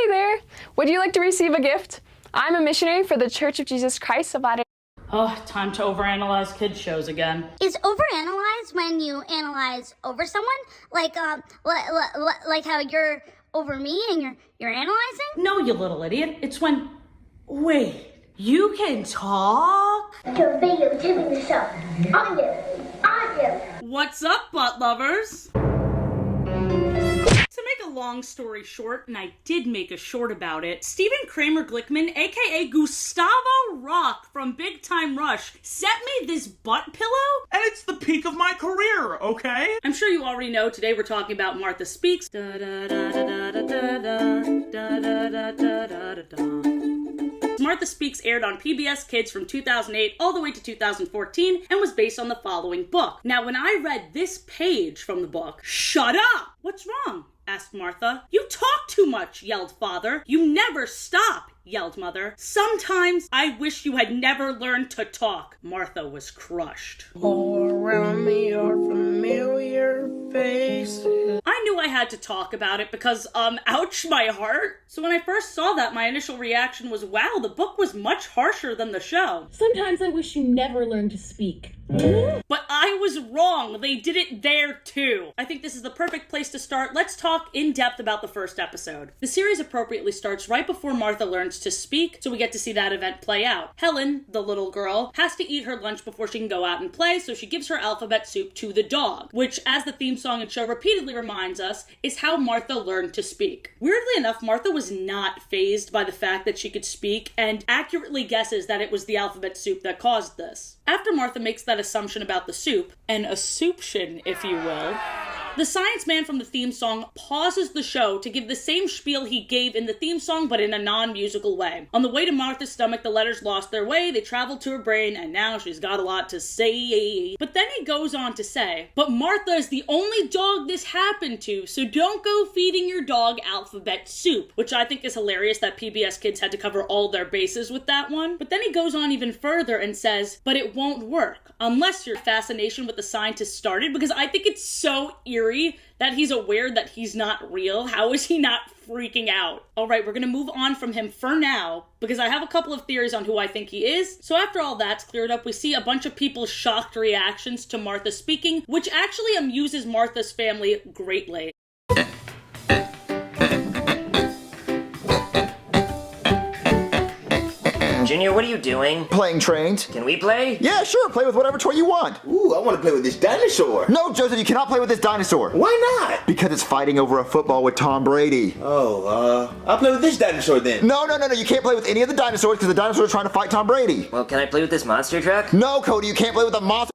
Hey there! Would you like to receive a gift? I'm a missionary for the Church of Jesus Christ of Latter-day. Oh, time to overanalyze kids shows again. Is overanalyze when you analyze over someone? Like how you're over me and you're analyzing? No, you little idiot. It's when... Wait, you can talk? You're videotaping the show. I do. What's up, butt lovers? To make a long story short, and I did make a short about it, Stephen Kramer Glickman, aka Gustavo Rock from Big Time Rush, sent me this butt pillow. And it's the peak of my career, okay? I'm sure you already know today we're talking about Martha Speaks. Martha Speaks aired on PBS Kids from 2008 all the way to 2014 and was based on the following book. Now, when I read this page from the book, "Shut up! What's wrong?" asked Martha. "You talk too much," yelled Father. "You never stop," yelled Mother. "Sometimes I wish you had never learned to talk." Martha was crushed. All around me are familiar faces. I knew I had to talk about it because, ouch my heart. So when I first saw that, my initial reaction was, wow, the book was much harsher than the show. Sometimes I wish you never learned to speak. But I was wrong. They did it there too. I think this is the perfect place to start. Let's talk in depth about the first episode. The series appropriately starts right before Martha learns to speak, so we get to see that event play out. Helen, the little girl, has to eat her lunch before she can go out and play, so she gives her alphabet soup to the dog, which, as the theme song and show repeatedly reminds us, is how Martha learned to speak. Weirdly enough, Martha was not fazed by the fact that she could speak and accurately guesses that it was the alphabet soup that caused this. After Martha makes that assumption about the soup, an assumption, if you will, the science man from the theme song pauses the show to give the same spiel he gave in the theme song, but in a non-musical way. On the way to Martha's stomach, the letters lost their way, they traveled to her brain, and now she's got a lot to say. But then he goes on to say, "But Martha is the only dog this happened to, so don't go feeding your dog alphabet soup," which I think is hilarious that PBS Kids had to cover all their bases with that one. But then he goes on even further and says, "But it won't work, unless your fascination with the scientist started," because I think it's so eerie that he's aware that he's not real. How is he not freaking out? All right, we're gonna move on from him for now because I have a couple of theories on who I think he is. So after all that's cleared up, we see a bunch of people's shocked reactions to Martha speaking, which actually amuses Martha's family greatly. Junior, what are you doing? Playing trains. Can we play? Yeah, sure, play with whatever toy you want. Ooh, I want to play with this dinosaur. No, Joseph, you cannot play with this dinosaur. Why not? Because it's fighting over a football with Tom Brady. Oh, I'll play with this dinosaur then. No, you can't play with any of the dinosaurs because the dinosaurs are trying to fight Tom Brady. Well, can I play with this monster truck? No, Cody, you can't play with the monster.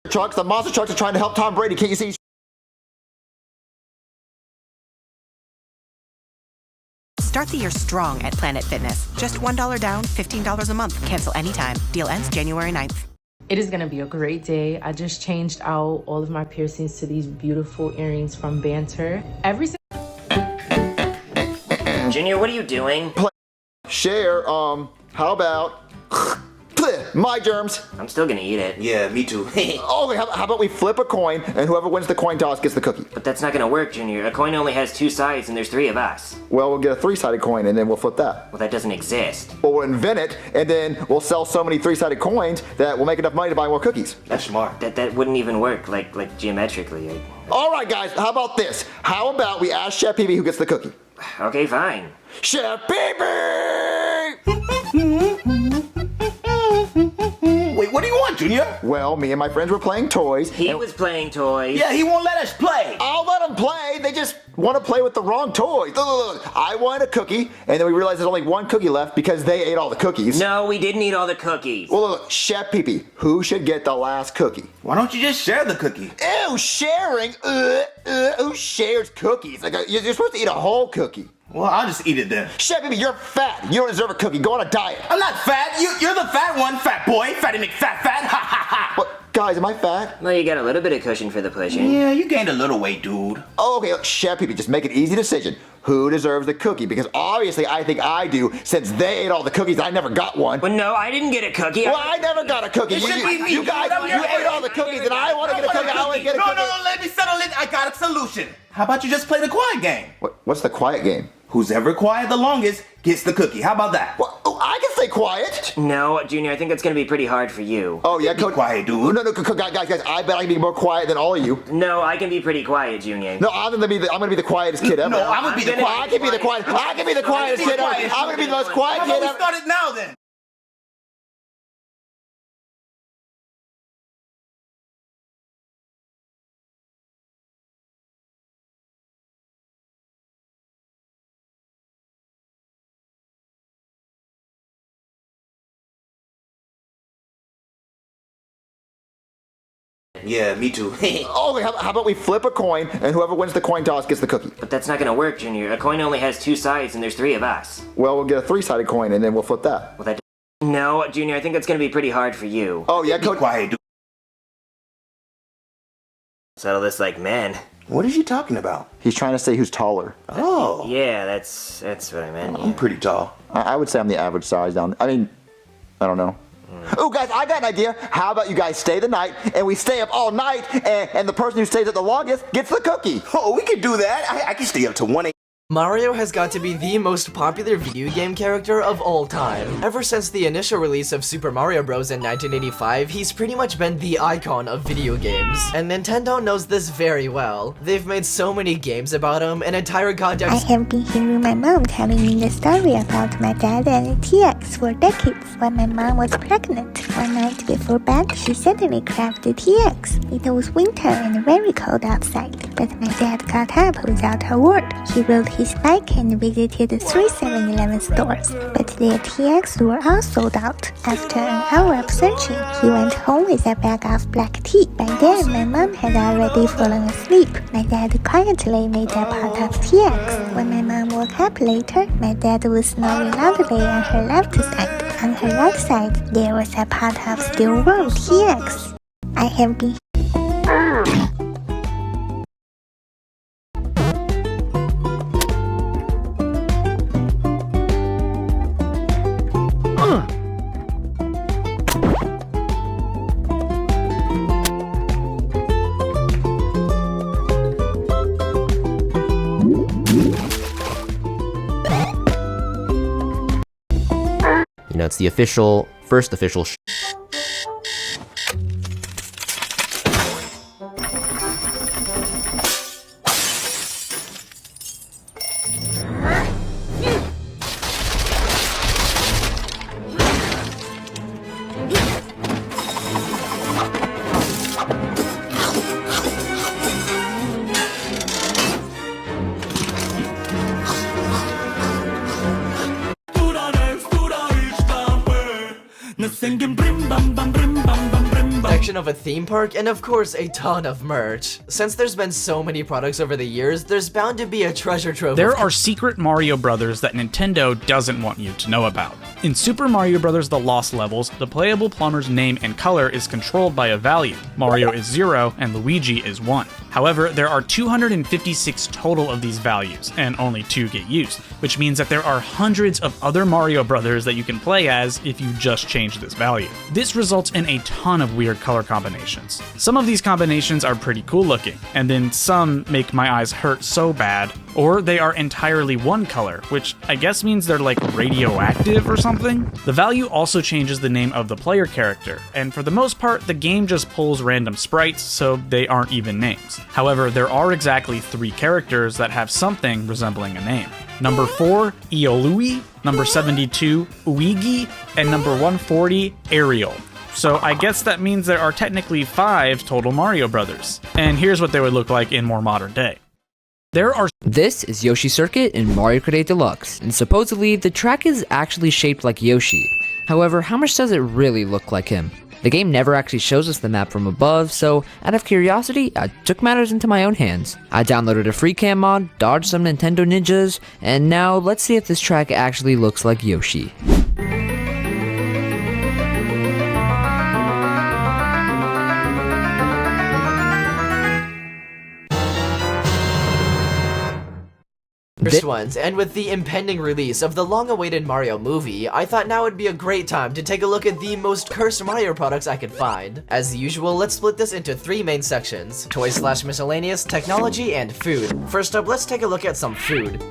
Trucks, the monster trucks are trying to help Tom Brady. Can't you see? Start the year strong at Planet Fitness. Just $1 down, $15 a month. Cancel anytime. Deal ends January 9th. It is going to be a great day. I just changed out all of my piercings to these beautiful earrings from Banter. Junior, what are you doing? Share, how about my germs? I'm still gonna eat it. Yeah, me too. Okay, how about we flip a coin and whoever wins the coin toss gets the cookie? But that's not gonna work, Junior. A coin only has two sides and there's three of us. Well, we'll get a three-sided coin and then we'll flip that. Well, that doesn't exist. Well, we'll invent it and then we'll sell so many three-sided coins that we'll make enough money to buy more cookies. That's smart. That wouldn't even work, like geometrically. All right, guys, how about this? How about we ask Chef Pee-Pee who gets the cookie? Okay, fine. Chef Pee-Pee! Wait, what do you want, Junior? Well, me and my friends were playing toys. He was playing toys. Yeah, he won't let us play. I'll let them play. They just want to play with the wrong toys. Look. I wanted a cookie, and then we realized there's only one cookie left because they ate all the cookies. No, we didn't eat all the cookies. Well, look, Chef Pee-Pee, who should get the last cookie? Why don't you just share the cookie? Ew, sharing? Who shares cookies? Like, you're supposed to eat a whole cookie. Well, I'll just eat it then. Chef Pee-Pee, you're fat. You don't deserve a cookie. Go on a diet. I'm not fat. You're the fat one, fat boy. Fatty McFat. Ha ha ha. What? Guys, am I fat? Well, you got a little bit of cushion for the pushing. Yeah, you gained a little weight, dude. Oh, okay, look, Chef Pee-Pee, just make an easy decision. Who deserves the cookie? Because obviously I think I do, since they ate all the cookies. I never got one. Well, no, I didn't get a cookie. Well, I never got a cookie. It should be me. You guys, you ate all the cookies, and I want to get a cookie. I want to get a cookie. No, let me settle it. I got a solution. How about you just play the quiet game? What's the quiet game? Who's ever quiet the longest gets the cookie. How about that? Well, I can stay quiet. No, Junior, I think that's going to be pretty hard for you. Oh, yeah, Be quiet, dude. No, guys, I bet I can be more quiet than all of you. No, I can be pretty quiet, Junior. No, I'm gonna be the quietest kid ever. No, I'm gonna be the quietest. I can be the quietest kid ever. I'm gonna be the most quiet How kid about we ever. start it now then? Yeah, me too. Oh, how about we flip a coin, and whoever wins the coin toss gets the cookie? But that's not going to work, Junior. A coin only has two sides, and there's three of us. Well, we'll get a three-sided coin, and then we'll flip that. Well, No, Junior, I think that's going to be pretty hard for you. Oh, yeah, Be Cody. quiet, dude. Settle this like men. What is you talking about? He's trying to say who's taller. Oh. Yeah, that's what I meant. I'm pretty tall. I would say I'm the average size down. I mean, I don't know. Oh, guys, I got an idea. How about you guys stay the night, and we stay up all night, and the person who stays up the longest gets the cookie? Oh, we could do that. I can stay up to 1 a.m. Mario has got to be the most popular video game character of all time. Ever since the initial release of Super Mario Bros. In 1985, he's pretty much been the icon of video games. And Nintendo knows this very well. They've made so many games about him, an entire goddamn— I have been hearing my mom telling me the story about my dad and TX for decades. When my mom was pregnant, one night before bed, she suddenly cracked the TX. It was winter and very cold outside, but my dad got up without a word. He rode his bike and visited 3 7-Eleven stores, but their TX were all sold out. After an hour of searching, he went home with a bag of black tea. By then, my mom had already fallen asleep. My dad quietly made a pot of TX. When my mom woke up later, my dad was snoring loudly on her left side. On her right side, there was a pot of still warm TX. I have been You know, it's the first official section of a theme park, and of course a ton of merch. Since there's been so many products over the years, there's bound to be a treasure trove. There are secret Mario Brothers that Nintendo doesn't want you to know about. In Super Mario Bros. The Lost Levels, the playable plumber's name and color is controlled by a value. Mario is 0 and Luigi is 1. However, there are 256 total of these values, and only 2 get used, which means that there are hundreds of other Mario Brothers that you can play as if you just change this value. This results in a ton of weird color combinations. Some of these combinations are pretty cool looking, and then some make my eyes hurt so bad, or they are entirely one color, which I guess means they're like radioactive or something. The value also changes the name of the player character, and for the most part, the game just pulls random sprites, so they aren't even names. However, there are exactly 3 characters that have something resembling a name. Number 4, Iolui, number 72, Uigi, and number 140, Ariel. So I guess that means there are technically 5 total Mario Brothers. And here's what they would look like in more modern day. This is Yoshi Circuit in Mario Kart 8 Deluxe, and supposedly the track is actually shaped like Yoshi. However, how much does it really look like him? The game never actually shows us the map from above, so out of curiosity, I took matters into my own hands. I downloaded a free cam mod, dodged some Nintendo ninjas, and now let's see if this track actually looks like Yoshi. First ones, and with the impending release of the long-awaited Mario movie, I thought now would be a great time to take a look at the most cursed Mario products I could find. As usual, let's split this into 3 main sections: toys/miscellaneous, technology, and food. First up, let's take a look at some food.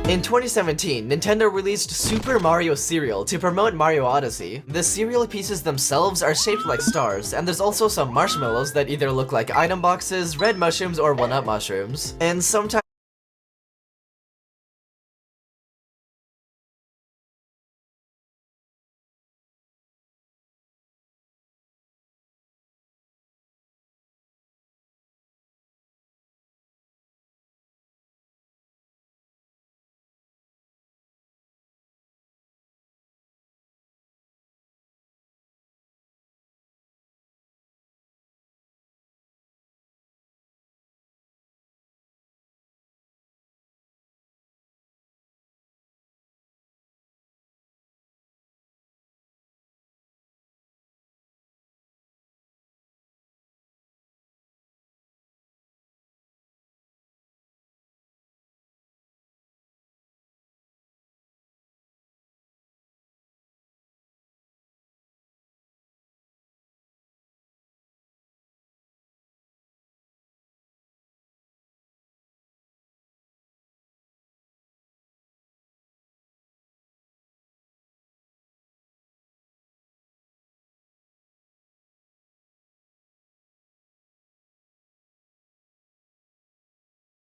In 2017, Nintendo released Super Mario Cereal to promote Mario Odyssey. The cereal pieces themselves are shaped like stars, and there's also some marshmallows that either look like item boxes, red mushrooms, or 1-up mushrooms. And sometimes